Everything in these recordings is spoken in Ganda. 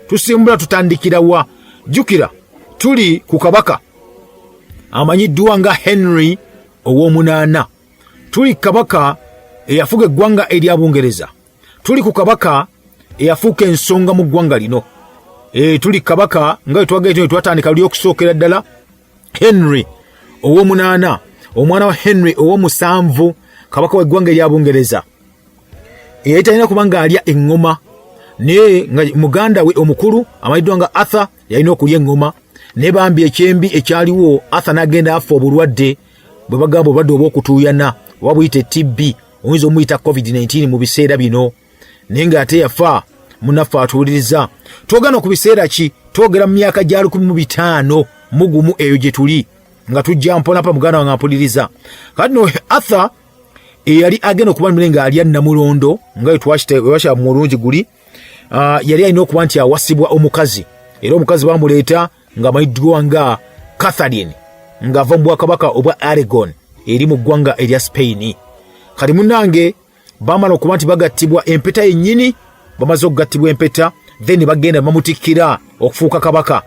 tusimbula tutandikira wa jukira tuli ku kabaka amanyiddwa nga Henry ow'omunaana. Tuli kabaka eyafuga eggwanga erya Bungereza. Tuli ku kabaka eyafuuka ensonga mu ggwanga lino. Tuli kabaka nga twatandika luli okusookera ddala Henry ow'omunaana, omwana wa Henry ow'omusanvu, kabaka w'eggwanga erya Bungereza. Talina kubanga alya eŋŋoma, naye nga muganda we omukulu amanyiddwa nga Arthur yalina okulya eŋŋoma. Ne bambi ekyembi ekyaliwo, Arthur n'agenda afa obulwadde bwe bagamba obulwadde obw'okutuuyana oba buyite TB, oyinza omuyita COVID-19 mu biseera bino, naye ng'ate yafa. Munaffe atuwuliriza, twogana ku biseera ki? Twogera mu myaka gya 1500 mugumu eyo gye tuli nga tujja mponapa muganda wange ampuliriza. Kati no Arthur yali agenda okuba nga alya Namulondo nga twasha mulungi guli, yali alina okuba nti awasibwa omukazi, era omukazi bamuleeta nga amanyiddwa nga Catherine ng'ava mu bwakabaka obwa Aragon eri mu ggwanga erya Spain. Kati munnange bamala okuba nti bagattibwa empeta yennyini, bamaze okugattibwa empeta then bagenda bamutikkira okufuuka kabaka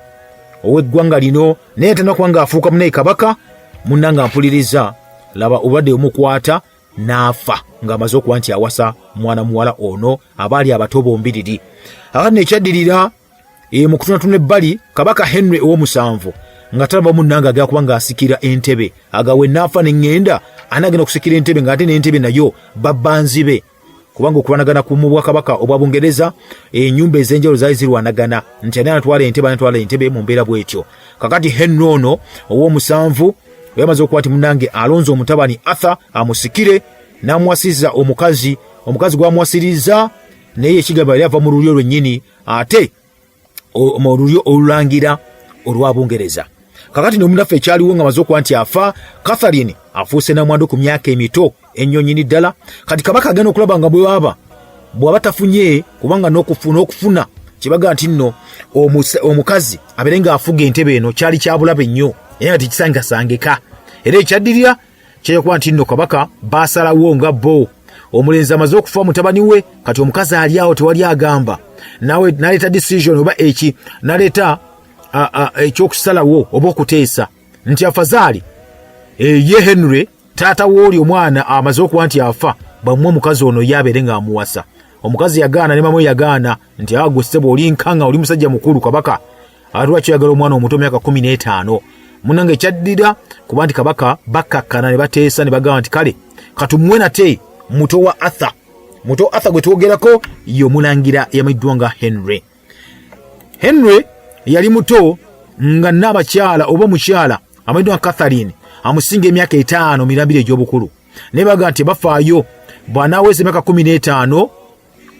ow'eggwanga lino, naye tanakuba nga afuuka munaye kabaka. Munnange ampuliriza, laba obulwadde bumukwata n'afa ng'amaze okuba nti awasa mwana muwala ono abaali abato bombiriri. Akati nekyaddirira mu kutunatuna ebbali, kabaka Henry ow'omusanvu nga talaba munnange agenda kuba ng'asikira entebe, agawe n'afa n'eŋŋenda anagenda okusikira entebe ng'ate n'entebe nayo babbanzibe, kubanga okubanagana ku mu bwakabaka obwa Bungereza ennyumba ez'enjawulo zaali zirwanagana nti ani anatwala entebe mu mbeera bw'etyo. Kakati Henry ono ow'omusanvu yamaze okuba nti munnange alonze omutabani Arthur amusikire, n'amuwasiriza omukazi gw'amuwasiriza naye ekigamba yali ava mu lulyo lwennyini, ate mu lulyo olulangira olwa Bungereza. Kakati n'omunaffe ekyaliwo nga amaze okuba nti afa, Catherine afuuse namwandu ku myaka emito ennyo nnyini ddala. Kati kabaka agenda okulaba nga bw'aba tafunye, kubanga n'okufuna kibaga nti nno omukazi abeere ng'afuga entebe eno kyali kya bulabe nnyo, era nga tekisangasangika. Era ekyaddirira kyeyokuba nti nno kabaka baasalawo nga bo omulenzi amaze okufa mutabani we, kati omukazi ali awo tewali agamba, nawe naleeta decision oba naleeta ekyokusalawo oba okuteesa nti afazaali ye Henry taata wooli omwana amaze okuba nti afa, bamuwe omukazi ono yabeere ng'amuwasa. Omukazi yagaana, ne mama yagaana nti gwe ssebo oli nkanga, oli musajja mukulu kabaka, lwaki oyagala omwana omuto myaka 15? Munnange ekyaddira kuba nti kabaka bakkakkana ne bateesa ne bagamba nti kale katumuwe nate muto wa Arthur. Muto Arthur gwe twogerako ye omulangira yamanyiddwa nga Henry. Henry yali muto nga n'abakyala oba mukyala amanyiddwa nga Catherine amusinga emyaka 5 mirambire egy'obukulu, naye baga nti bafaayo bw'anaaweza emyaka 15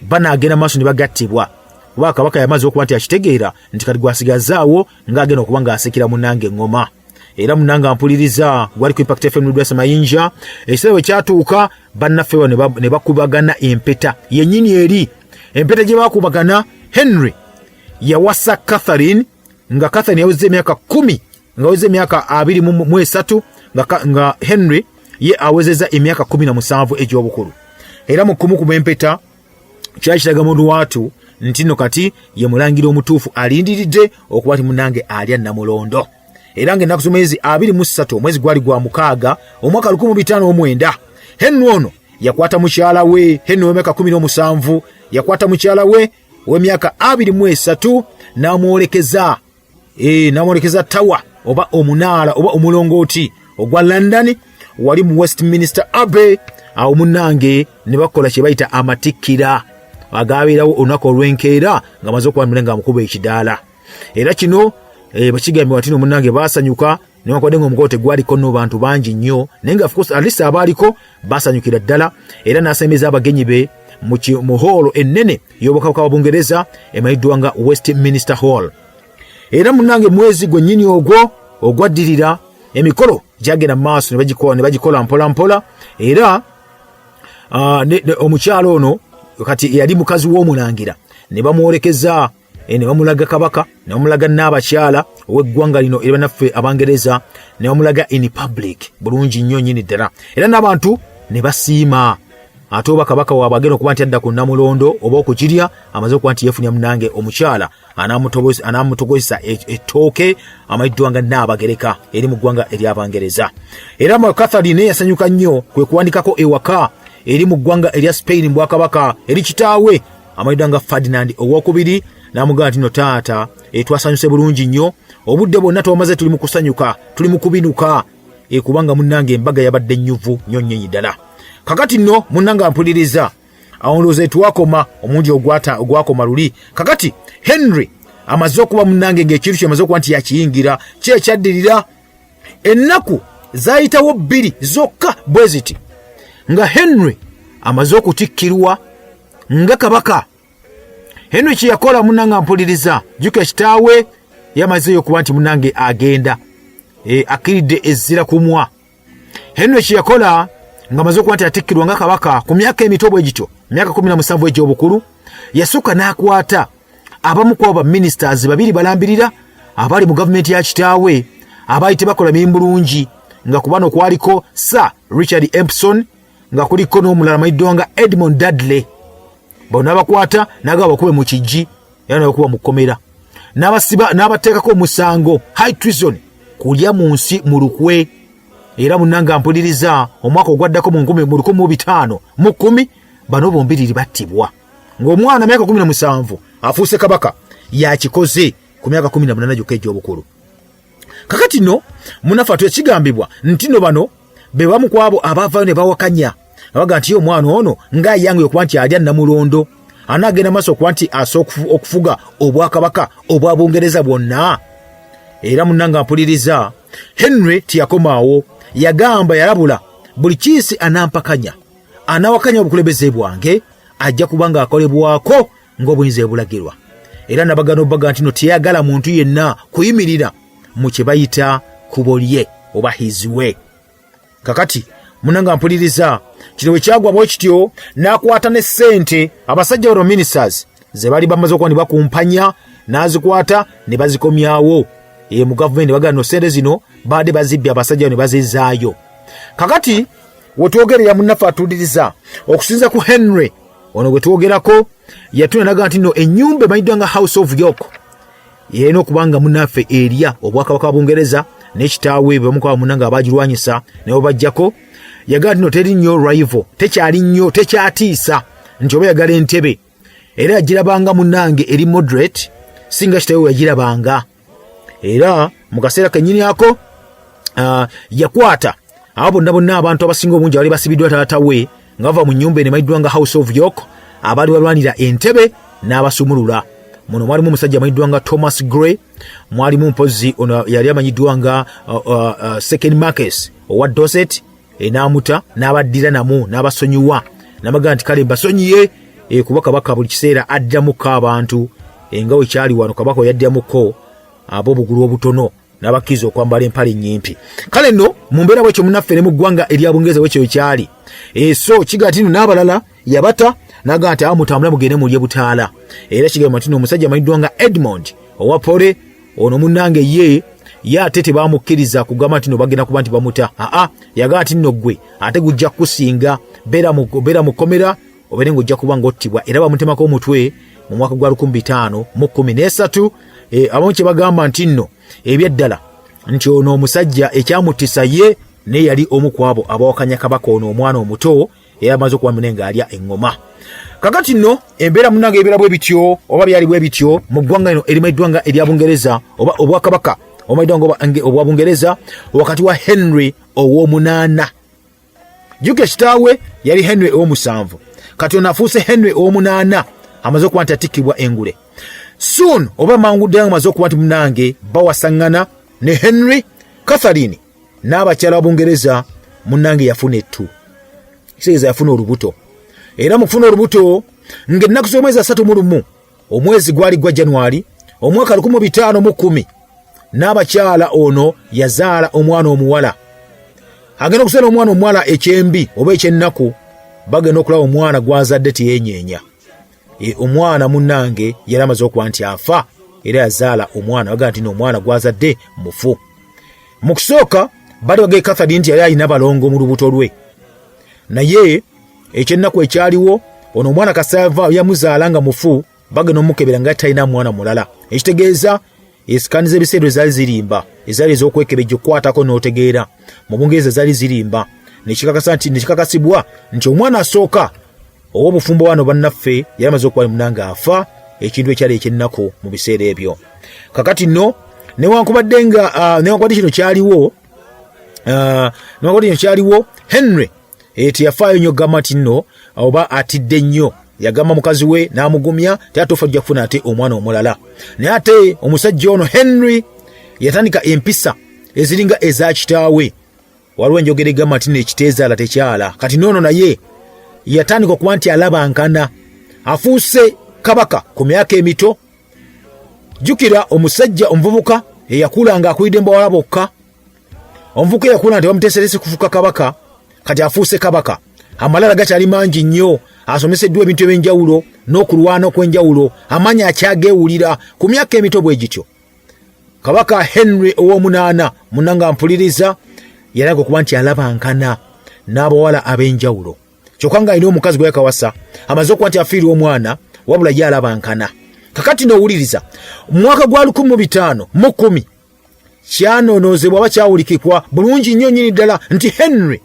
banaagenda maaso ne bagattibwa, kuba kabaka yamaze okuba nti akitegeera nti kati gwasigazaawo ng'agenda okuba ng'asikira munnange eŋŋoma. Era munnange ampuliriza, gwali ku Impact FM Ludwasa Mayinja, ekiseera bwe kyatuuka bannaffe ne bakubagana empeta yennyini eri. Empeta gye bakubagana, Henry yawasa Catherine, nga Catherine yaweze emyaka 10, nga aweze emyaka 23, nga Henry ye awezeza emyaka 17 egy'obukulu. Era mu kumukuba empeta kyali kiraga mu lwatu nti nno kati ye mulangira omutuufu alindiridde okuba ti munnange alya Namulondo. Era ng'ennaku z'omwezi 23 omwezi gwali gwa mukaaga omwaka 1509, Henry ono yakwata mukyala we, Henry w'emyaka 17 yakwata mukyala we w'emyaka 23 n'amwolekeza tawa oba omunaala oba omulongooti ogwa London wali mu Westminster Abbey. Awo munnange ne bakola kye bayita amatikkira, agabeerawo olunaku olw'enkeera nga maze okuba mulenga amukuba ekidaala. Era kino bakigambye watino munnange baasanyuka, newankubadde ng'omugolo tegwaliko nno bantu bangi nnyo, naye nga of course at least abaaliko baasanyukira ddala. Era n'asembeza abagenyi be mu hall ennene y'obwakabaka bwa Bungereza emanyiddwa nga Westminster Hall. Era munnange mwezi gwennyini ogwo ogwaddirira emikolo gyagenda mu maaso ne bagikola mpola mpola. Era omukyalo ono kati yali mukazi w'omulangira, ne bamwolekeza ne bamulaga kabaka, ne bamulaga n'abakyala ow'eggwanga lino era bannaffe Abangereza, ne bamulaga in public bulungi nnyo nnyini ddala. Era n'abantu ne basiima ate oba kabaka wabagenda okuba nti adda ku Namulondo oba okukirya amaze okuba nti yeefunira munange omukyala anamutogozesa ettooke amayiddwa nga Nnaabagereka eri mu ggwanga ery'Abangereza. Era mu Catherine yasanyuka nnyo kwe kuwandikako ewaka eri mu ggwanga erya Spain mu Bwakabaka eri kitaawe amayiddwa nga Ferdinand owookubiri n'amugamba nti no taata twasanyuse bulungi nnyo obudde bwonna twamaze tuli mu kusanyuka tuli mu kubinuka kubanga munnange embaga yabadde nnyuvu nnyo nnyo ddala. Kakati nno munnange ampuliriza awondoze twakoma omungi ogwakoma luli. Kakati Henry amaze okuba munnange ng'ekintu kyamaze okuba nti yakiyingira kyekyaddirira ennaku zayitawo 2 zokka bwe ziti nga Henry amaze okutikkirwa nga kabaka. Henry kye yakola munnange ampuliriza jjuka kitaawe yamazeyo okuba nti munnange agenda akiridde ezzira kumwa. Henry kye yakola nga amaze okuba nti atikkirwa nga kabaka ku myaka emito bwe gityo myaka 17 egy'obukulu yasooka n'akwata abamu ku abo ministers 2 balambirira abali mu gavumenti ya kitaawe abaali tebakola mirimu bulungi nga ku bano kwaliko Sir Richard Empson nga kuliko n'omulala amayiddwa nga Edmund Dudley. Bonna bakwata n'agaba bakube mu kijji era n'abakuba mu kkomera n'abateekako omusango high treason kulya mu nsi mu lukwe. Era munnange ampuliriza omwaka ogwaddako mu 1510 bano bombiriri battibwa ng'omwana myaka 17 afuuse kabaka yakikoze ku myaka 18 gyokka egy'obukulu. Kakati nno munafa ekigambibwa nti no bano be bamu ku abo abaavayo ne bawakanya abaga nti omwana ono ng'ayange okuba nti alya Namulondo anaagenda maaso okuba nti okufuga obwakabaka obwa Bungereza bwonna. Era munnange ampuliriza Henry tiyakomaawo yagamba yalabula buli kiisi anampakanya anawakanya obukulembeze bwange ajja kubanga akolebwako ng'obuyinza ebulagirwa. Era nabagana obaga nti no teyagala muntu yenna kuyimirira mu kye bayita kubo lye oba his way. Kakati munnange ampuliriza kino bwe kyagwa bwe kityo n'akwata ne ssente abasajja bano ministers ze bali bamaze okuba ne bakumpanya n'azikwata ne bazikomyawo mu gavumenti bagana no ssente zino baade bazibbye abasajja ne bazizaayo. Kakati wetwogerera munnafe atuliriza okusinza ku Henry ono gwe twogerako yatuna naga nti no ennyumba emanyiddwa nga House of York yeena okubanga munnafe erya obwakabaka bwa Bungereza n'ekitaawe bamukwaba munnange abagirwanyisa ne babajjako yagaa nti no teri nnyo rival tekyali nnyo tekyatiisa nti oba yagala entebe era yagirabanga munnange eri moderate singa kitaawe yagirabanga. Era mu kaseera kennyini ako yakwata abo bonna abantu abasinga obungi abali basibiddwa taatawe nga bava mu nnyumba eno emayiddwa nga House of York abaali balwanira entebe n'abasumulula. Muno mwalimu omusajja amanyiddwa nga Thomas Gray, mwalimu mpozi ono yali amanyiddwa nga Second Marcus owa Dorset n'amuta n'abaddira namu n'abasonyiwa n'amagamba nti kale mbasonyiye kuba kabaka buli kiseera addamukko abantu nga bwe kyali wano kabaka yaddamukko abo obugulu obutono n'abakkiriza okwambala empale ennyimpi. Kale nno mu mbeera bwekyo munnaffe ne mu ggwanga erya Bungereza bwekyo kyali so kigati nno n'abalala yabata n'agamba nti mutambula mugende mulye butaala. Era kigamba nti omusajja amanyiddwa nga Edmund owa Pole ono munnange ye ate tebamukkiriza kugamba nti no bagenda kuba nti bamuta. Yagamba nti nno ggwe ate gujja kusinga beera mu kkomera obeere ng'ojja kuba ng'ottibwa. Era bamutemako omutwe mu mwaka gwa 1513 abamu kye bagamba nti nno ebyeddala nti ono omusajja ekyamutisa ye ne yali omu ku abo abawakanya kabaka ono omwana omuto eyamaze okuba munenga alya eŋŋoma. Kakati nno embeera munnange ebeera bwe bityo oba byali bwe bityo mu ggwanga eno erimayiddwa nga erya Bungereza oba obwakabaka omayiddwa nga obwa Bungereza wakati wa Henry ow'omunaana. Jjuke kitaawe yali Henry ow'omusanvu kati ono afuuse Henry ow'omunaana amaze okuba nti atikkibwa engule. Soon oba mangu ddala amaze okuba nti munnange bawasaŋŋana ne Henry Catherine n'abakyala wa Bungereza munnange yafuna ettu kitegeeza yafuna olubuto. Era mu kufuna olubuto ng'ennaku z'omwezi 31 omwezi gwali gwa January omwaka 1510 n'abakyala ono yazaala omwana omuwala. Agenda okuzaala omwana omuwala ekyembi oba ekyennaku bagenda okulaba omwana gwazadde teyenyeenya. Omwana munnange yali amaze okuba nti afa era yazaala omwana baga nti omwana gwazadde mufu. Mu kusooka bali bagee Catherine nti yali alina balongo mu lubuto lwe naye ekyennaku ekyaliwo ono omwana kasava yamuzaala nga mufu bagenda omukebera nga talina mwana mulala ekitegeeza esikani z'ebiseera zaali zirimba ezaali ez'okwekebejja okukwatako n'otegeera mu Bungereza zaali zirimba nekikakasibwa nti omwana asooka ow'obufumbo wano bannaffe yali amaze okuba munanga afa ekintu ekyali ekyennaku mu biseera ebyo kakati nno newankubadde kino kyaliwo Henry teyafaayo nnyo gamba nti nno oba atidde nnyo yagamba mukazi we n'amugumya teyatuufa ajja kufuna ate omwana omulala naye ate omusajja ono Henry yatandika empisa eziringa eza kitaawe waliwo enjogera egamba nti nekiteezaala tekyala kati noono naye yatandika okuba nti alabankana afuuse kabaka ku myaka emito jjukira omusajja omuvubuka eyakula nga akulidde mbawala bokka omuvubuka eyakula nti bamuteeserese kufuuka kabaka kati afuuse kabaka amalala gakyali mangi nnyo asomeseddwa ebintu ebyenjawulo n'okulwana okw'enjawulo amanya akyageewulira ku myaka emito bwe gityo kabaka Henry ow'omunaana munanga mpuliriza yalaga okuba nti alabankana n'abawala ab'enjawulo kyokka nga alina omukazi gwe yakawasa amaze okuba nti afiirwa omwana wabula ye alabankana kakati n'owuliriza mu mwaka gwa 1510 kyanonoozebwa oba kyawulikikwa bulungi nnyo nnyini ddala nti Henry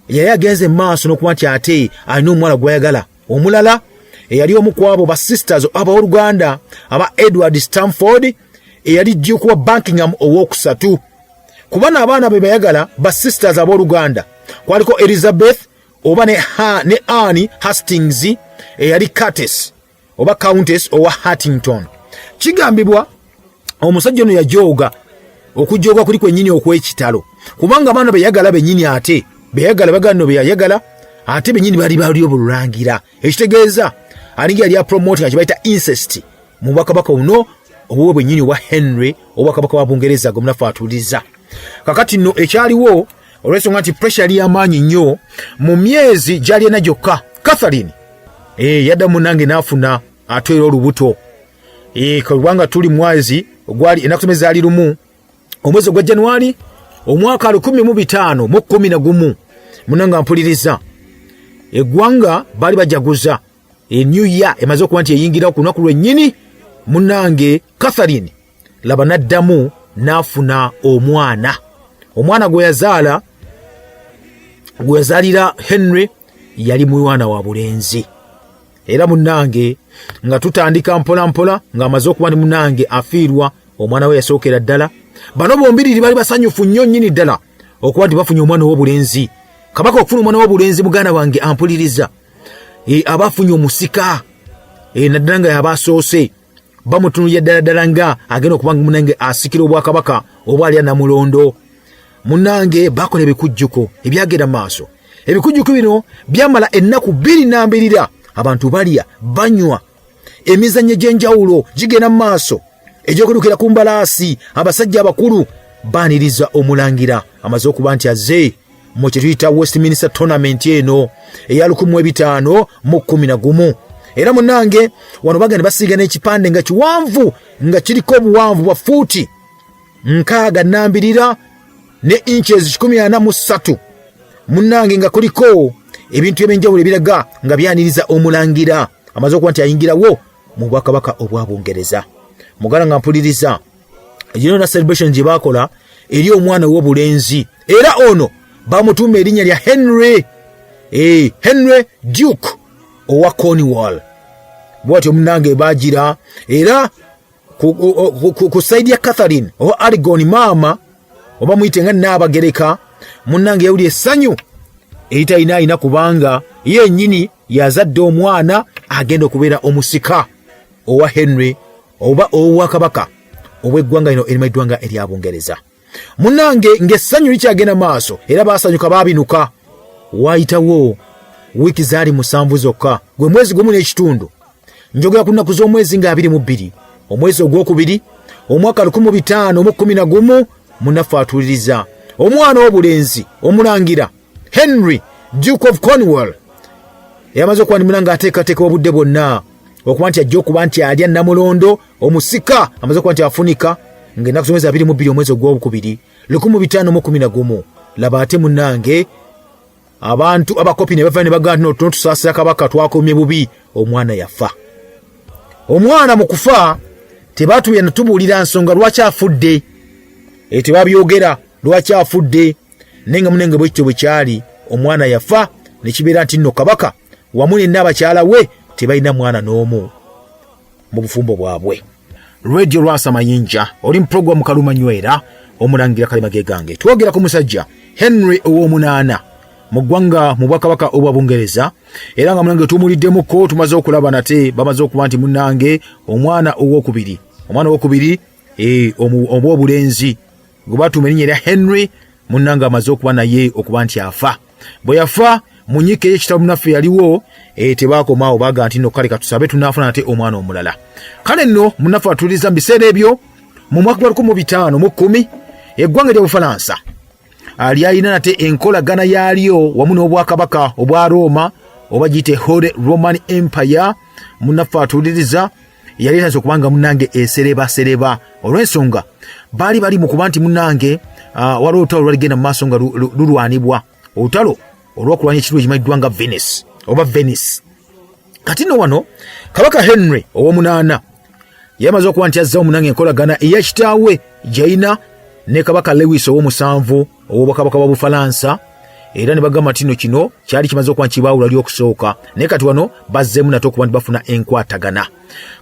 yali agenze maaso n'okuba nti ate alina omuwala gw'ayagala omulala eyali omu ku abo basisters ab'oluganda aba Edward Stamford eyali Duke wa Buckingham ow'okusatu ku bano abaana be bayagala basisters ab'oluganda kwaliko Elizabeth oba ne Anne Hastings eyali Curtis oba Countess owa Huntington kigambibwa omusajja ono yajooga okujooga kuli kwennyini okw'ekitalo kubanga abaana beyagala bennyini ate beyagala bagano beyayagala ate bennyini bali obululangira ekitegeeza alinga yali apromoting kibayita incest mu bwakabaka buno obwo bwennyini obwa Henry obwakabaka wa Bungereza gomunafu atuliza kakati nno ekyaliwo olw'ensonga nti pressure yali y'amaanyi nnyo mu myezi gyali ena gyokka Catherine yadda munange n'afuna atwera olubuto kubanga tuli mwezi ogwali enakusomeza ali lumu omwezi ogwa January omwaka 1511 munanga mpuliriza eggwanga bali bajaguza new year emaze okuba nti eyingira ku lunaku lwennyini munange Catherine laba naddamu n'afuna omwana gwe yazaalira Henry yali mwana wa bulenzi era munange nga tutandika mpola mpola nga amaze okuba ni munange afiirwa omwana we yasookera ddala bano bombiriri bali basanyufu nnyo nnyini ddala okuba nti bafunye omwana w'obulenzi kabaka okufuna omwana w'obulenzi muganda wange ampuliriza abafunye omusika naddala nga yabasoose bamutunulya ddala nga agenda okubanga munange asikira obwakabaka oba alya namulondo munange bakola ebikujjuko ebyagenda maaso ebikujjuko bino byamala ennaku 22 abantu balya banywa emizannyo gy'enjawulo gigenda maaso egy'okulukira ku mbalaasi abasajja abakulu baaniriza omulangira amaze okuba nti azze mu kye tuyita Westminster tournament eno eya 1511 era munange wano bagenda basiiga n'ekipande nga kiwanvu nga kiriko obuwanvu bwa fuuti 62 ne inches 43 munange nga kuliko ebintu ebyenjawulo ebiraga nga byaniriza omulangira amaze okuba nti ayingirawo mu bwakabaka obwa Bungereza mugala nga mpuliriza gino na celebration gye bakola eri omwana w'obulenzi era ono bamutuuma erinnya lya Henry Duke owa Cornwall bwatyo munange bagira era ku saidi ya Catherine owa Aragon maama oba muyite nga Nnaabagereka munange yawuli essanyu eritalina kubanga yennyini yazadde omwana agenda okubeera omusika owa Henry oba owa kabaka obw'eggwanga lino erima eddwanga erya Bungereza munange ng'essanyu likyagenda maaso era baasanyuka baabinuka waayitawo wiiki zaali 7 zokka gwe mwezi gumu n'ekitundu njogera ku nnaku z'omwezi nga 22 omwezi ogwokubiri omwaka 1511 munafu atuuliriza omwana w'obulenzi omulangira Henry Duke of Cornwall yamaze okuba ni munanga ateekateeka obudde bwonna okuba nti ajja okuba nti alya namulondo omusika amaze okuba nti afunika ng'ennaku z'omwezi 22 omwezi ogwokubiri 1511 laba ate munange abantu abakopi ne bava ne bagamba no tusaasira kabaka twakomye bubi omwana yafa. Omwana mu kufa tebatuya natubuulira nsonga lwaki afudde. Tebabyogera lwaki afudde nenga munenge bwekyo bwekyali omwana yafa ne kibeera nti nno kabaka wamu ne n'abakyala we tebalina mwana n'omu mu bufumbo bwabwe. Radio Rwasa Mayinja oli mu program Kalumanywera omulangira kalima gegange. Twogera ku musajja Henry ow'omunaana mu ggwanga mu bwakabaka obwa Bungereza era nga munange tumuliddemu ko tumaze okulaba nate bamaze okuba nti munange omwana ow'okubiri obw'obulenzi gwe batuuma erinnya erya Henry munange amaze okuba naye okuba nti afa. Bwe yafa munyike y'ekitabo munaffe yaliwo tebaakomaawo baaga nti nno kale katusabe tunaafuna nate omwana omulala. Kale nno munaffe atuliza mu biseera ebyo mu mwaka gwa 1510 eggwanga lya Bufalansa lyalina nate enkolagana yaalyo wamu n'obwakabaka obwa Roma oba giyite Holy Roman Empire. Munaffe atuliriza yaleetaze okubanga munange esereba olw'ensonga bali mu kuba nti munange waliwo olutalo lwaligenda mu maaso nga lulwanibwa, olutalo olw'okulwanya ekitundu ekimanyiddwa nga Venice. Kati nno wano kabaka Henry ow'omunaana yamaze okuba nti azzawo munange enkolagana eyakitaawe gy'alina ne kabaka Lewis ow'omusanvu ow'obwakabaka bwa Bufalansa era ne bagamba nti nno kino kyali kimaze okuba nti baawula ly'okusooka naye kati wano bazzeemu nate okuba nti bafuna enkwatagana.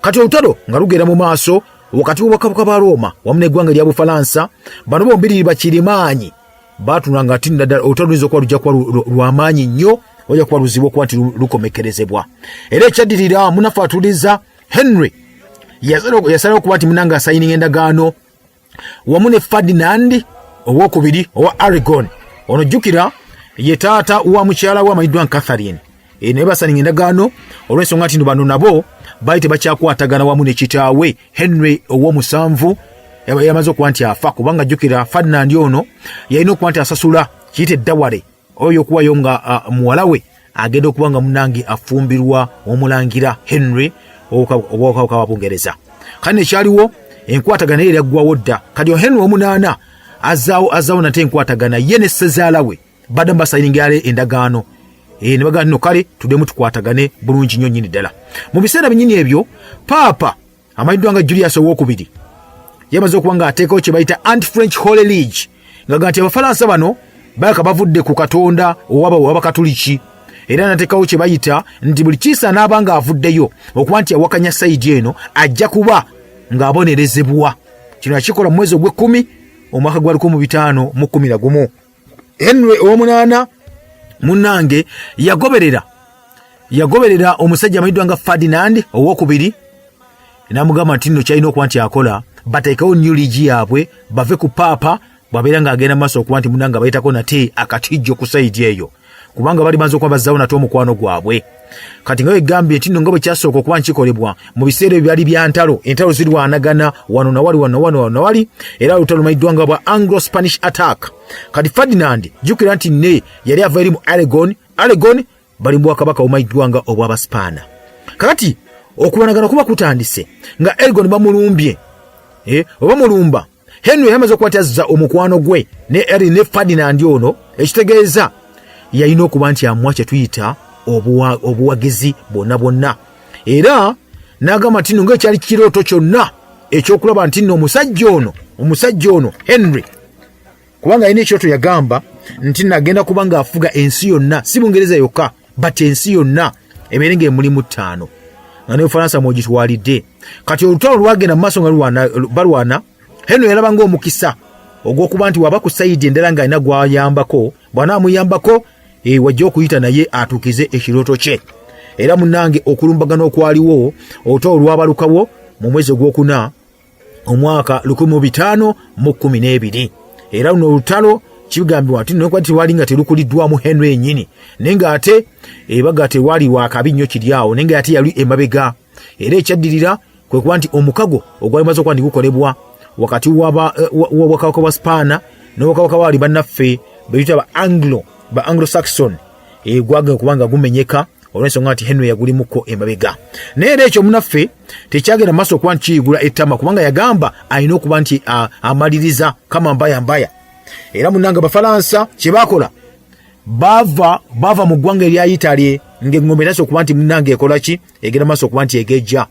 Kati olutalo nga lugenda mu maaso wakati w'obwakabaka bwa Roma wamu n'eggwanga lya Bufalansa, bano bombiriri bakirimaanyi batunanga nti ddala olutalo luyinza okuba lujja kuba lw'amaanyi nnyo ojja kuba luzibu okuba nti lukomekerezebwa. Era ekyaddirira munaffe atuliza Henry yasalawo okuba nti munange asayininga endagaano wamu ne Ferdinand ow'okubiri owa Aragon. Ono jjukira ye taata wa mukyala we amanyiddwa Catherine. Naye basaninga endagaano olw'ensonga nti bano nabo baali tebakyakwatagana wamu ne kitaawe Henry ow'omusanvu yamaze okuba nti afa, kubanga jjukira Ferdinand ono yalina okuba nti asasula kiyite eddawale oyo okuwayo nga muwala we agenda okuba nga munange afumbirwa omulangira Henry obwakabaka bwa Bungereza. Kane ekyaliwo enkwatagana era yaggwawo dda. Kati Henry ow'omunaana azaawo nate enkwatagana ye ne ssezaala we badde basayininga endagaano ne bagamba nno kale tuddemu tukwatagane bulungi nnyo nnyini ddala. Mu biseera binnyini ebyo paapa amanyiddwa nga Julius ow'okubiri yamaze okuba nga ateekawo kye bayita Anti-French Holy League nga nti Abafalansa bano baaka bavudde ku Katonda ow'Abakatuliki era nateekawo kye bayita nti buli kiisa n'abanga avuddeyo okuba nti awakanya sayidi eno ajja kuba ng'abonerezebwa. Kino yakikola mu mwezi ogw'ekkumi omwaka gwa 1511. Henry ow'omunaana munange yagoberera omusajja amanyiddwa nga Ferdinand ow'okubiri n'amugamba nti nno kyalina okuba nti akola bateekawo new league yaabwe bave ku paapa bwabeera ng'agenda mu maaso okuba nti munange abayitako nate akatijjo ku sayidi eyo kubanga bali banza okuba bazzaawo nate omukwano gwabwe. Kati nga wegambye nti nno nga bwe kyasooka okuba nkikolebwa mu biseera ebyo byali bya entalo zirwanagana wano nawali era olutalo lumanyiddwa nga bwa Anglo-Spanish attack. Kati Ferdinand jjukira nti ne yali ava eri mu Aragon bali mu bwakabaka bumanyiddwa nga obw'Abaspaana. Kati okubanagana kuba kutandise nga Aragon bamulumbye oba mulumba Henry yamaze okuba azza omukwano gwe ne Ferdinand ono, ekitegeeza yalina okuba nti amuwa kye tuyita obuwagizi bwonna era n'agamba nti nno ng'ekyali kirooto kyonna ekyokulaba nti nno omusajja ono Henry kubanga yalina ekyoto yagamba nti nagenda kuba ng'afuga ensi yonna, si Bungereza yokka but ensi yonna ebeere ng'emulimu 5 nga ne Bufalansa mwogitwalidde. Kati olutalo lwagenda mu maaso nga balwana Henry yalaba ng'omukisa ogw'okuba nti waba ku sayidi endala ng'alina gw'ayambako bw'anaamuyambako wajja okuyita naye atuukize ekirooto kye. Era munange okulumbagana okwaliwo olutalo lwabalukawo mu mwezi ogwokuna omwaka 1512 era luno olutalo kigambibwa nti nokwa tiwali nga terukuliddwamu Henry ennyini naye ng'ate baga tewali wakabi nnyo kiri awo naye ng'ate yali emabega. Era ekyaddirira kwe kuba nti omukago ogwali maze okuba nti gukolebwa wakati w'obwakabaka bwa Spaana n'obwakabaka bwali bannaffe beyita ba Anglo-Saxon gwagenda okuba nga gumenyeka olw'ensonga nti Henry yagulimuko emabega. Naye era ekyo munaffe tekyagenda maaso okuba nti kiyigula ettama kubanga yagamba alina okuba nti amaliriza kama mbaya. Era munanga Abafalansa kye baakola bava mu ggwanga erya Italy ng'engombe naso okuba nti munnange ekola ki egenda maaso okuba nti egejja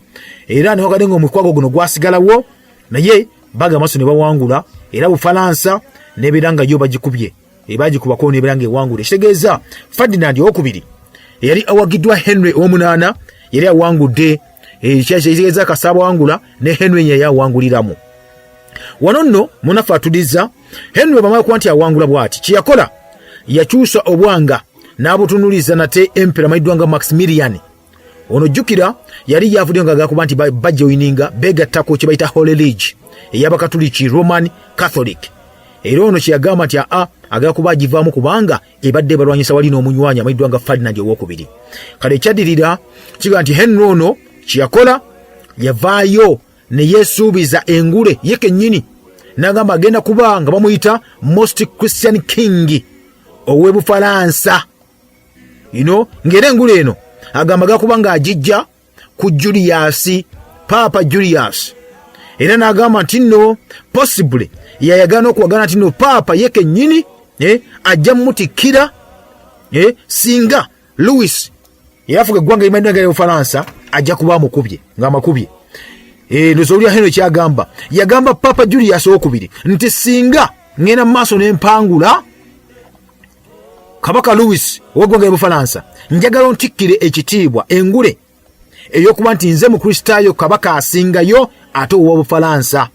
era ne wakati ng'omukwago guno gwasigalawo naye baga maaso ne bawangula era Bufalansa n'ebeera nga yo bagikubye bagikubako n'ebeera nga ewangula ekitegeeza Ferdinand owokubiri yali awagiddwa Henry omunaana yali awangudde ekitegeeza Kasaaba wangula ne Henry yali awanguliramu wano nno munafu atuliza Henry bamala kuba nti awangula bw'ati kyeyakola yakyusa obwanga n'abutunuliza nate empera mayiddwanga Maximilian ono jjukira yali yavudde nga agakuba nti bajoyininga begattako kye bayita Holy League ey'Abakatuliki Roman Catholic era ono kyeyagamba nti agakuba agivaamu kubanga ebadde balwanyisa wali n'omunywanya mayiddwanga Ferdinand owokubiri kale ekyaddirira kiga nti Henry ono kyeyakola yavaayo ne yeesuubiza engule ye kennyini n'agamba agenda kuba nga bamuyita Most Christian King ow'e Bufalansa ng'era engule eno agamba gakuba nga agijja ku Julius Papa Julius era n'agamba nti nno possibly yayagana okuwagana nti nno Papa ye kennyini ajja mutikkira singa Louis yafuga eggwanga limayiddwanga lya Bufalansa ajja kuba amukubye ng'amakubye nozolya Henry kyagamba yagamba Papa Julius owokubiri nti singa ngenda mu maaso n'empangula Kabaka Louis ow'eggwanga lya Bufalansa njagala ontikkire ekitiibwa engule ey'okuba nti nze mukristaayo kabaka asingayo ate owa Bufalansa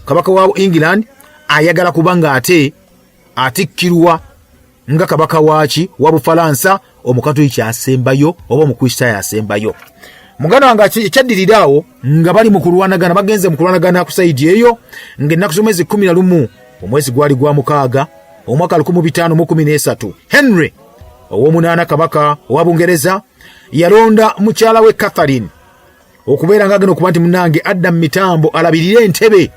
kabaka wa England ayagala kubanga ate atikkirwa nga kabaka waaki wa Bufalansa omukatoliki asembayo oba omukristaayo asembayo muganda wange ekyaddiriraawo nga bali mu kulwanagana bagenze mu kulwanagana ku saidi eyo ng'ennaku z'omwezi 11 omwezi gwali gwa mukaaga omwaka 1513 Henry ow'omunaana kabaka owa Bungereza yalonda mukyala we Catherine okubeera nga agenda okuba nti munnange adda mu mitambo alabirire entebe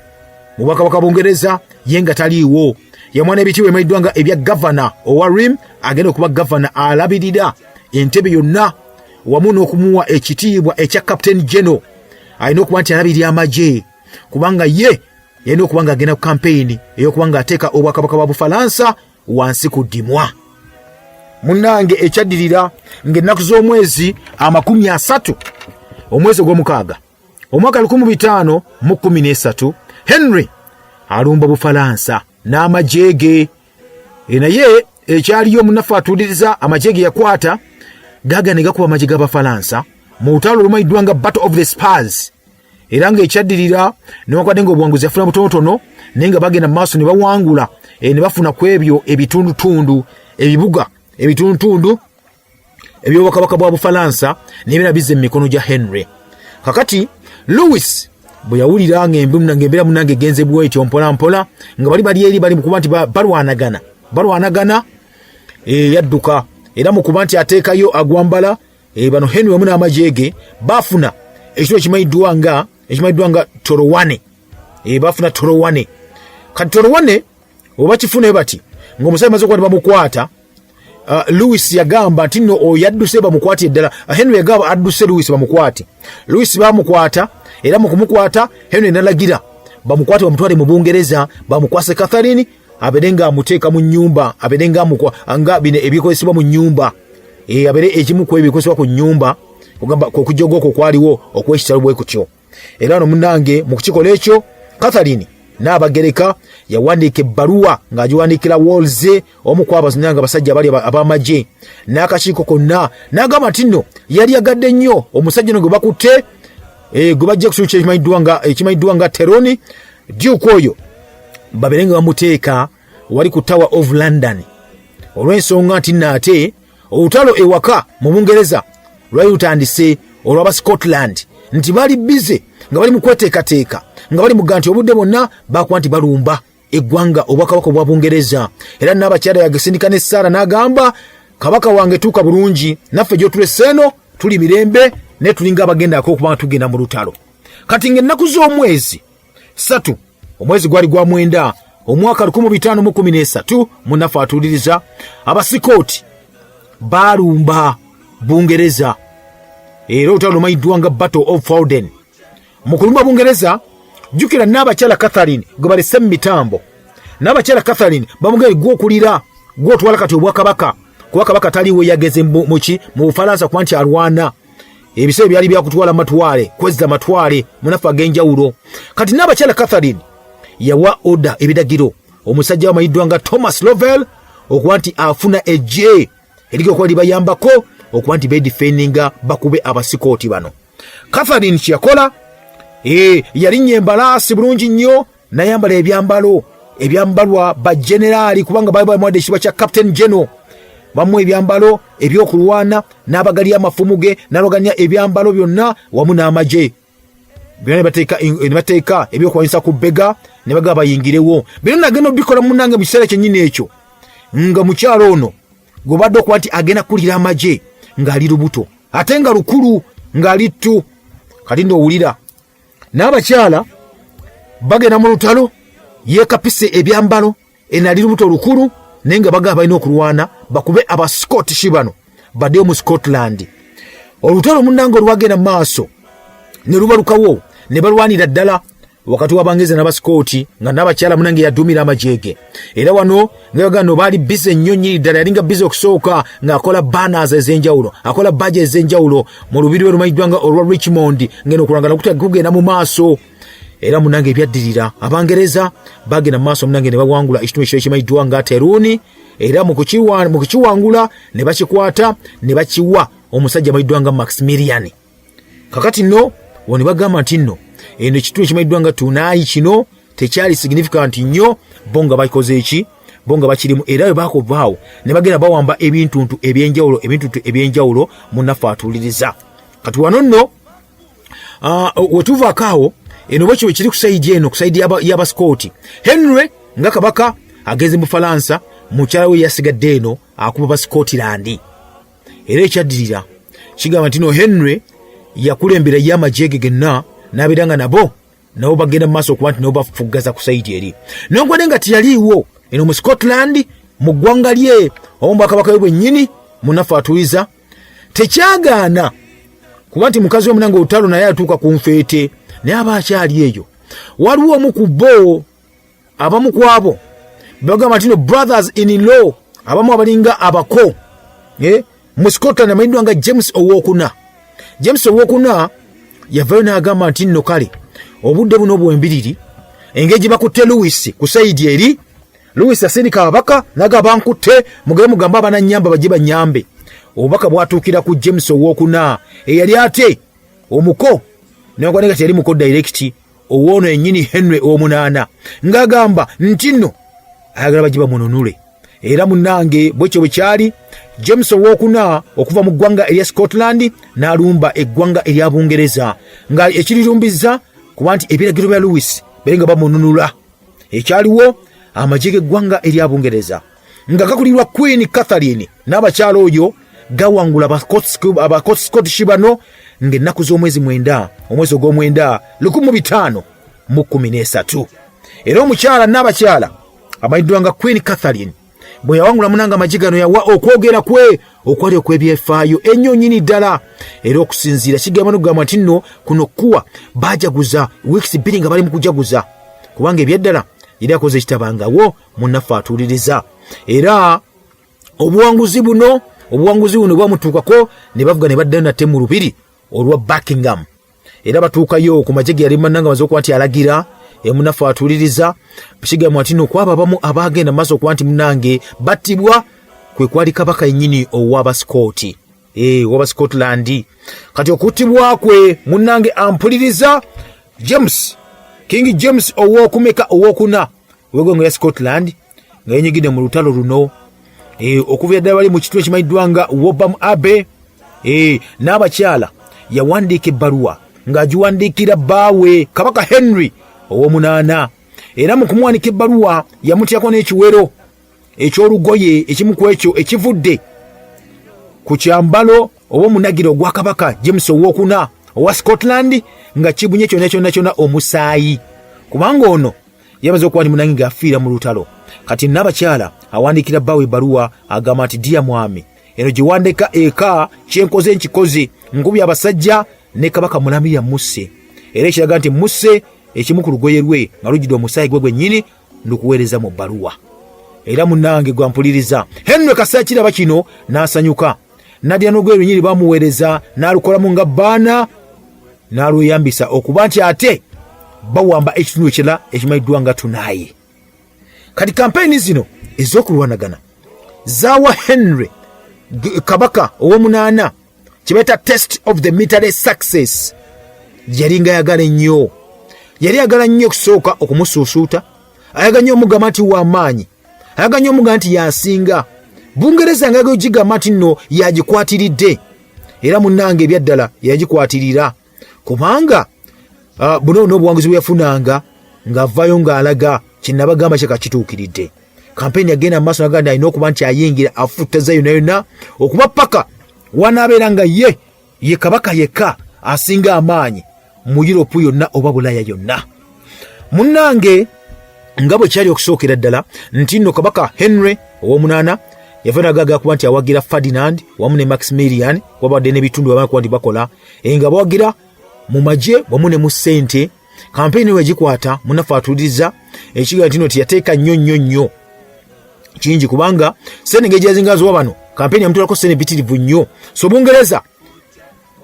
mu bwakabaka Bungereza ye nga taliiwo yamwana ebitiibwa emayiddwanga ebya gavana owa Rim agenda okuba gavana alabirira entebe yonna wamu n'okumuwa ekitiibwa ekya Captain General alina okuba nti alabirira amagye kubanga ye yalina okuba nga agenda ku kampeyini ey'okuba nga ateeka obwakabaka bwa Bufalansa wansi ku ddimwa munnange ekyaddirira ng'ennaku z'omwezi 30 omwezi ogw'omukaaga omwaka 1513 Henry alumba Bufalansa n'amagye ge naye ekyaliyo munafu atuuliriza amagye ge yakwata gaga ne gakuba amagye g'Abafalansa mu lutalo olumayiddwanga Battle of the Spurs era ng'ekyaddirira newankubadde ng'obuwanguzi yafuna butonotono naye nga bagenda mu maaso ne bawangula ne bafuna ku ebyo ebitundutundu ebibuga ebitundutundu eby'obwakabaka bwa Bufalansa n'ebiera bizze mu mikono gya Henry kakati Louis bwe yawulira ng'embeera munnange egenze bw'etyo mpolampola nga bali eri bali mu kuba nti balwanagana yadduka era mu kuba nti ateekayo agwambala bano Henry wamu n'amagye ge baafuna ekiro ekimayiddwanga Torowane baafuna Torowane kati Torowane oba kifune bati ng'omusajja maze okuba bamukwata Louis yagamba nti nno oyadduse bamukwate eddala Henry yagamba adduse Louis bamukwate Louis bamukwata era mu kumukwata Henry nalagira bamukwate bamutwale mu Bungereza bamukwase Catherine abere nga amuteeka mu nnyumba abere nga bino ebikozesebwa mu nnyumba abere ekimu ku ebikozesebwa ku nnyumba ogamba okujogo okwo kwaliwo okwekitalo bwe kutyo era no munnange mu kukikola ekyo Catherine n'abagereka yawandiika ebbaluwa ng'agiwandiikira Wolsey omu ku abazanyanga abasajja abali ab'amagye n'akakiiko konna n'agamba nti nno yali yagadde nnyo omusajja no gwe bakutte gwe bajja kusulucha ekimayiddwanga Teroni Duke oyo babere nga bamuteeka wali ku Tower of London olw'ensonga nti naate olutalo ewaka mu Bungereza lwali lutandise olw'aba Scotland nti bali bize nga bali mu kweteekateeka nga bali mu ganti obudde bonna bakuba nti balumba eggwanga obwakabaka bwa Bungereza era n'abakyala yagesindika ne Sarah n'agamba kabaka wange tuuka bulungi naffe gy'otulesseeno tuli mirembe ne tulinga abagendako okuba nga tugenda mu lutalo kati ng'ennaku z'omwezi 3 omwezi gwali gwa 9 omwaka 1513 munafu atuuliriza Abasikooti balumba Bungereza era olutalo lumayiddwanga Battle of Fowden mu kulumba Bungereza jjukira n'abakyala Catherine gwe balese mu mitambo n'abakyala Catherine bamugere gw'okulira gwo twala kati obwakabaka kuba kabaka taliwo yageze muki mu Bufalansa kuba nti alwana ebisebe byali byakutwala matwale kwezza matwale munafa agenjawulo kati n'abakyala Catherine yawa oda ebidagiro omusajja wamayiddwa nga Thomas Lovell okuba nti afuna ejje eriko libayambako okuba nti bedefendinga bakube abasikoti bano. Catherine kyakola yalinnya embalaasi bulungi nnyo nayambala ebyambalwa ba generali kubanga bali bamwadde ekitiibwa kya Captain General bamu ebyambalo ebyokulwana n'abagali amafumuge n'abaganya ebyambalo byonna wamu n'amaje byonna ne bateeka ebyokwanyisa ku bbega ne bagaba bayingirewo bino nagenda obikola munange mu kiseera kyennyini ekyo nga mukyalo ono gobadde okuba nti agenda kulira amaje ng'ali lubuto ate nga lukulu ng'ali ttu kati ndowulira n'abakyala bagenda mu lutalo yeekapise ebyambalo enali lubuto lukulu naye nga bagaba balina okulwana bakube aba Scottish bano baddeyo mu Scotland. Olutalo munnange olwagenda mu maaso ne lubalukawo ne balwanira ddala wakati w'Abangereza n'Abascooti nga n'abakyala munnange yaddumira amajeege era wano nga bagano baali bize nnyo nnyini ddala yalinga bize okusooka ng'akola banners ez'enjawulo akola baje ez'enjawulo mu lubiri lwe lumanyiddwa nga olwa Richmond ngeno okulangana kugenda mu maaso era munnange ebyaddirira Abangereza bagenda mu maaso munnange ne bawangula ekitundu ekyo ekimanyiddwa nga Teruni era mu kukiwangula ne bakikwata ne bakiwa omusajja amanyiddwa nga Maximilian. Kakati nno woni bagamba nti nno eno ekitundu ekimanyiddwa nga Tunayi kino tekyali significant nnyo bonga bakikoze eki bonga bakirimu era bwe bakovaawo ne bagenda bawamba ebintuntu ebyenjawulo munnafe atuuliriza. Kati wano nno wetuvaakaawo eno bwekyo bwe kiri ku saidi eno ku saidi y'Abascooti Henry nga kabaka ageze mu Bufalansa mukyala we yasigadde eno akuba ba Scotland era ekyaddirira kigamba nti no Henry yakulembera y'amajeege genna n'abeeranga nabo bagenda mu maaso okuba nti nabo bafuggaza ku saidi eri nongwadde nga tiyaliiwo eno mu Scotland mu ggwanga lye omu bakabaka we bwennyini munnafe atuliza tekyagaana kuba nti mukazi we munange olutalo naye atuuka ku nfeete naye aba akyali eyo waliwo omu ku bo abamu ku abo bagamba nti no brothers in law abamu abalinga abako mu Scotland amanyiddwa nga James Owokuna yavayo n'agamba nti nno kale obudde buno obw'embiriri engeri gye bakutte Louis ku saidi eri Louis asindika ababaka n'agamba nkutte mugende mugamba abanannyamba bajje bannyambe obubaka bwatuukira ku James Owokuna eyali ate omuko newagwane nga teyali muko direct owoono ennyini Henry omunaana ng'agamba nti nno ayagala bajje bamununule era munnange bwekyo bwe kyali James Owokuna okuva mu ggwanga erya Scotland n'alumba eggwanga erya Bungereza nga ekirirumbiza kuba nti ebiragiro bya Louis berenga bamununula ekyaliwo amajeege eggwanga erya Bungereza nga gakulirwa Queen Catherine n'abakyala oyo gawangula aba Scottish bano ng'ennaku z'omwezi ogw'omwenda 1513 era omukyala n'abakyala amanyiddwa nga Queen Catherine bwe yawangula munanga amajiga no yawa okwogera kwe okwali okwebyefaayo ennyo nnyini ddala era okusinziira kigamba n'okugamba nti nno kuno kuwa bajaguza weeks bbiri nga bali mu kujaguza kubanga ebyaddala yali akoze ekitabangawo munnaffe atuuliriza era obuwanguzi buno bwamutuukako ne bavuga ne baddayo nate mu lubiri olwa Buckingham era batuukayo ku majege yali mannanga maze okuba nti alagira munnaffe atuuliriza kigamba nti no kwaba abamu abagenda mu maaso okuba nti munnange battibwa kwe kwali kabaka yennyini ow'Abascooti owa Scotland kati okuttibwa kwe munnange ampuliriza King James owokuna w'eggwanga ya Scotland nga yenyigidde mu lutalo luno okuva ddala bali mu kitundu ekimanyiddwa nga Wobham Abbey n'abakyala yawandiika ebbaluwa ng'agiwandiikira bbaawe kabaka Henry ow'omunaana era mu kumuwanika ebbaluwa yamutyako n'ekiwero eky'olugoye ekimu ku ekyo ekivudde ku kyambalo oba omunagiro ogwa kabaka James owokuna owa Scotland nga kibunye kyonna omusaayi kubanga ono yamaze okuba nti munange ng'afiira mu lutalo kati n'abakyala awandiikira bbaawe ebbaluwa agamba nti ddiya mwami eno gye wandeeka eka kyenkoze nkikoze nkubye abasajja ne kabaka mulamirya musse era ekiraga nti musse ekimu ku lugoye lwe nga lujjudde omusaayi gwe gwennyini ndukuweereza mu bbaluwa era munnange gwampuliriza. Henry Kasaya kiraba kino n'asanyuka. Nadia Nogwero nyiri bamuweereza n'alukolamu nga bbaana n'alweyambisa okuba nti ate bawamba ekitundu ekirala ekimanyiddwa nga Tunayi. Kati kampeyini zino ez'okulwanagana zaawa Henry Kabaka ow'omunaana kibaita test of the military success. Yali nga yagala nnyo, yali yagala nnyo okusooka okumusuusuuta, ayaga nnyo omugamba nti w'amaanyi, ayaga nnyo omugamba nti yasinga. Bungereza nga yagigamba nti nno yagikwatiridde, era munnange ebyaddala yagikwatirira kubanga buno n'obuwanguzi bwe yafunanga ng'avaayo ng'alaga kinnabagamba kyekakituukiridde. Kampeyini yagenda mu maaso nagandi alina okuba nti ayingira afuttaza yonna yonna okuba paka wanaabeera nga ye Kabaka yekka asinga amaanyi mu Europe yonna oba Bulaaya yonna. Munnange nga bwe kyali okusookera ddala nti nno Kabaka Henry ow'omunaana yavanaagaga kuba nti awagira Ferdinand wamu ne Maximilian wabadde n'ebitundu abana kuba nti bakola nga bawagira mu magye wamu ne mu ssente. Kampeyini we yagikwata munafu atuliza ekiga nti nno tiyateeka nnyo kingi kubanga sente ng'ejazingazo bano kampeyini yamutwalako sente mpitirivu nnyo. So Bungereza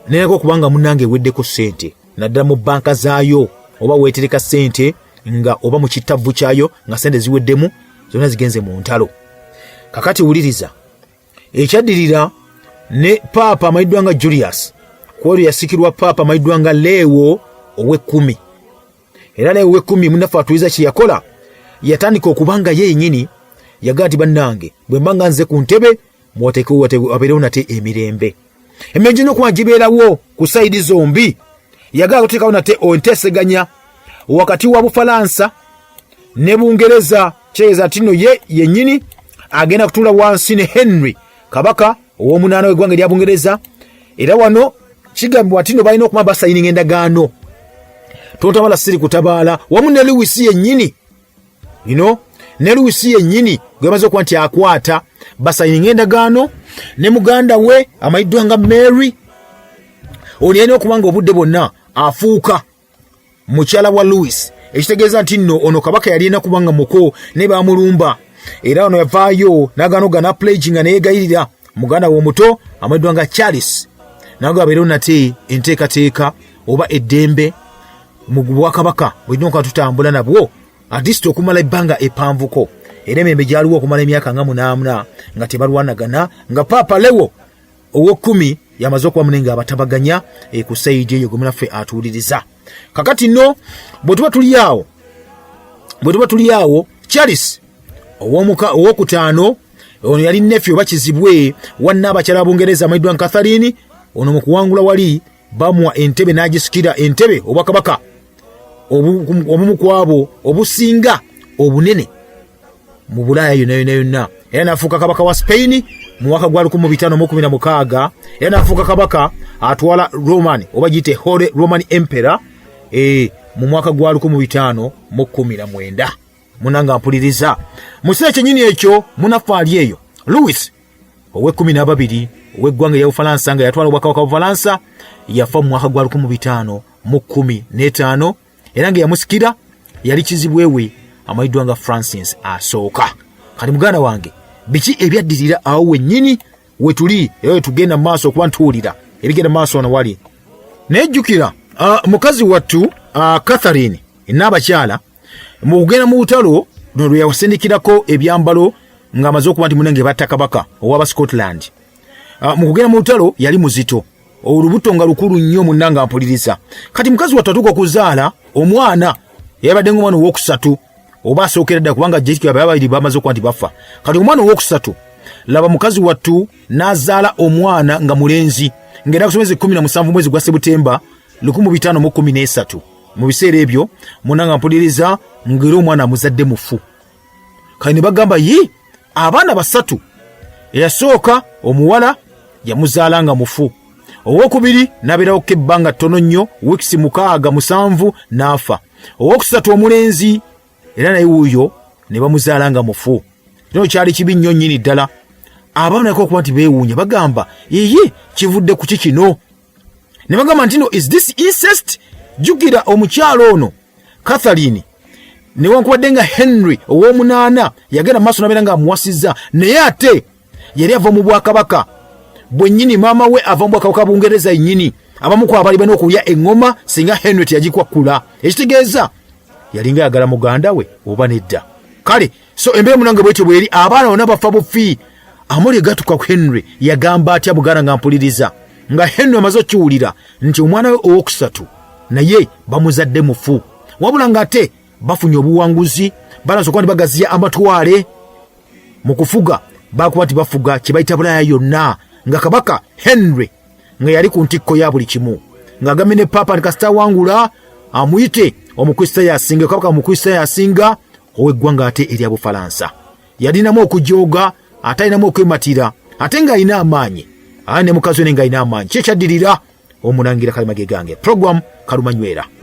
nenako kubanga munnange eweddeko sente naddala mu banka zaayo oba weetereka sente nga oba mu kitavu kyayo nga sente ziweddemu zonna zigenze mu ntalo. Kakati wuliriza ekyaddirira ne Paapa amayiddwa nga Julius kwolwo yasikirwa Paapa amayiddwa nga Leo ow'ekkumi. Era Leo ow'ekkumi munafu atuliza kye yakola yatandika okubanga ye yennyini yagaa nti bannange bwe mba nga nze ku ntebe mwotekewo abeerewo nate emirembe. Emirembe n'okuba gibeerawo ku sayidi zombi. Yagaa kuteekawo nate enteeseganya wakati wa Bufalansa ne Bungereza. Kitegeeza nti nno ye yennyini agenda kutuula wansi ne Henry Kabaka ow'omunaana w'eggwanga erya Bungereza. Era wano kigambibwa nti nno balina okuba basayininga endagaano totabala siri kutabaala wamu ne Lewis yennyini ne Lewis yennyini gwe maze okuba nti akwata basayininga endagaano ne muganda we amayiddwa nga Mary. Ono yalina okuba nga obudde bwonna afuuka mukyala wa Lewis, ekitegeeza nti nno ono Kabaka yalina kuba nga muko ne bamulumba. Era ono yavaayo n'agaana pledge nga neyeegayirira muganda we omuto amayiddwa nga Charles nago abeerewo nate enteekateeka oba eddembe mu Bwakabaka bulina okuba tutambula nabwo atist okumala ebbanga epanvuko. Era emembe gyaliwo okumala emyaka nga 8 nga tebalwanagana nga Paapa Leo ow'ekkumi yamaze okuba munenga abatabaganya ku sayidi eyo gwe munaffe atuuliriza. Kakati nno bwe tuba tuli awo Charles ow'okutaano ono yali nephew oba kizibwe wa Nnaabakyala wa Bungereza amayiddwa nga Catherine. Ono mu kuwangula wali bamuwa entebe n'agisikira entebe obwakabaka obumu kwabo obusinga obunene mu Bulaaya yonna. Era n'afuuka kabaka wa Spain mu mwaka gwa 1516. Era n'afuuka kabaka atwala Roman oba giyite Holy Roman Emperor mu mwaka gwa 1519. Munanga mpuliriza mu kiseera kyennyini ekyo munafu ali eyo Louis ow'e12 ow'eggwanga ya Bufalansa nga yatwala obwakabaka wa Bufalansa yafa mu mwaka gwa 1515. Era nga yamusikira yali kizibwewe amayiddwa nga Francis asooka. Kati muganda wange biki ebyaddirira awo wennyini wetuli era wetugenda mu maaso okuba ntuwulira ebigenda mu maaso wano wali. Nejjukira mukazi wattu Catherine Nnaabakyala mu kugenda mu lutalo luno lwe yasindikirako ebyambalo ng'amaze okuba nti munange batta kabaka ow'aba Scotland. Mu kugenda mu lutalo yali muzito olubuto nga lukulu nnyo munnanga mpuliriza. Kati mukazi wattu atuuka okuzaala omwana yabadde ng'omwana ow'okusatu oba asookera ddala kubanga jjekyo ababiri bamaze okuba nti bafa. Kati omwana ow'okusatu laba mukazi wattu n'azaala omwana nga mulenzi ng'era kusomeza 17 mwezi gwa Sebutemba 1513. Mu biseera ebyo munanga mpuliriza ng'era omwana amuzadde mufu. Kati ne bagamba abaana basatu eyasooka omuwala yamuzaala nga mufu, ow'okubiri n'abeerawo ebbanga ttono nnyo wiikisi 6-7 n'afa, ow'okusatu omulenzi era naye wuuyo ne bamuzaala nga mufu. Kino kyali kibi nnyo nnyini ddala. Abaana nako okuba nti beewuunya bagamba kivudde ku kino. Ne bagamba nti is this incest? Jjukira omukyalo ono Catherine newankubadde nga Henry ow'omunaana yagenda maaso nabeera nga amuwasizza, naye ate yali ava mu bwakabaka bwennyini. Maama we ava mu bwakabaka Bungereza yennyini. Abamu ku abali balina okulya eŋŋoma singa Henry teyagikwakkula. Ekitegeeza yalinga yagala muganda we oba nedda. Kale so embeera munange bwetyo bweri, abaana bonna bafa bufi. Amuli gatuka ku Henry yagamba atya Buganda nga mpuliriza nga Henry amaze okukiwulira nti omwana we ow'okusatu naye bamuzadde mufu, wabula ng'ate bafunye obuwanguzi, balaso kwandi bagaziya amatwale mu kufuga. Bakuba nti bafuga kye bayita Bulaaya yonna, nga kabaka Henry nga yali ku ntikko ya buli kimu, ng'agambye ne Papa ni kasita wangula amuyite omukristaayo asinga, kabaka omukristaayo asinga ow'eggwanga ate erya Bufalansa. Yalinamu okujooga, ate alinamu okwematira, ate ng'alina amaanyi, ne mukazi we ng'alina amaanyi. Kye kyaddirira Omulangira Kalimage gange. Program Kalumanywera.